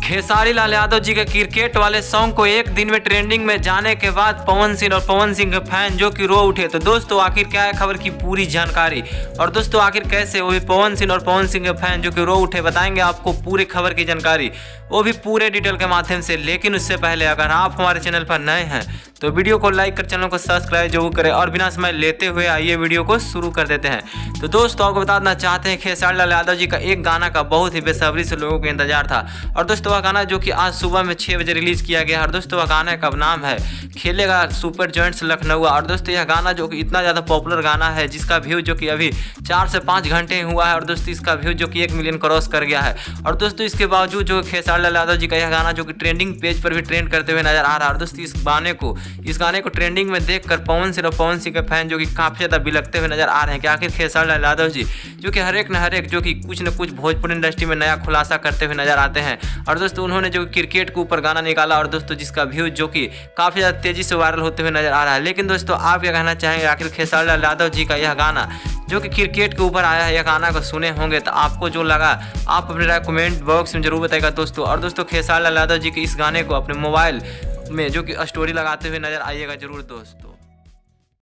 खेसारी लाल यादव जी के क्रिकेट वाले सॉन्ग को एक दिन में ट्रेंडिंग में जाने के बाद पवन सिंह और पवन सिंह के फैन जो कि रो उठे। तो दोस्तों आखिर क्या है खबर की पूरी जानकारी, और दोस्तों आखिर कैसे वो भी पवन सिंह और पवन सिंह के फैन जो कि रो उठे, बताएंगे आपको पूरी खबर की जानकारी, वो भी पूरे डिटेल के माध्यम से। लेकिन उससे पहले अगर आप हमारे चैनल पर नए हैं तो वीडियो को लाइक कर चैनल को सब्सक्राइब जरूर करें, और बिना समय लेते हुए आइए वीडियो को शुरू कर देते हैं। तो दोस्तों आपको बताना चाहते हैं खेसारी लाल यादव जी का एक गाना का बहुत ही बेसब्री से लोगों को इंतजार था, और दोस्तों वह गाना जो कि आज सुबह में 6 बजे रिलीज किया गया। और दोस्तों वह गाने का नाम है खेलेगा सुपर जॉइंट्स लखनऊ। और दोस्तों यह गाना जो कि इतना ज़्यादा पॉपुलर गाना है जिसका व्यू जो कि अभी 4 से 5 घंटे हुआ है, और दोस्तों इसका व्यू जो कि 1 मिलियन क्रॉस कर गया है। और दोस्तों इसके बावजूद जो खेसारी लाल यादव जी का यह गाना जो कि ट्रेंडिंग पेज पर भी ट्रेंड करते हुए नजर आ रहा है। और दोस्तों इस गाने को ट्रेंडिंग में देखकर पवन सिंह और पवन सिंह के फैन जो कि काफ़ी ज़्यादा बिलखते हुए नजर आ रहे हैं कि आखिर खेसारी लाल यादव जी जो कि हर एक जो कि कुछ न कुछ भोजपुरी इंडस्ट्री में नया खुलासा करते हुए नजर आते हैं। और दोस्तों उन्होंने जो क्रिकेट के ऊपर गाना निकाला, और दोस्तों जिसका व्यू जो कि काफ़ी ज़्यादा तेज़ी से वायरल होते हुए नजर आ रहा है। लेकिन दोस्तों आप क्या कहना चाहेंगे, आखिर खेसारी लाल यादव जी का यह गाना जो कि क्रिकेट के ऊपर आया है, यह गाना को सुने होंगे तो आपको जो लगा आप अपने राय कमेंट बॉक्स में जरूर बताइएगा दोस्तों। और दोस्तों खेसारी लाल यादव जी के इस गाने को अपने मोबाइल में जो कि स्टोरी लगाते हुए नजर आइएगा जरूर दोस्तों।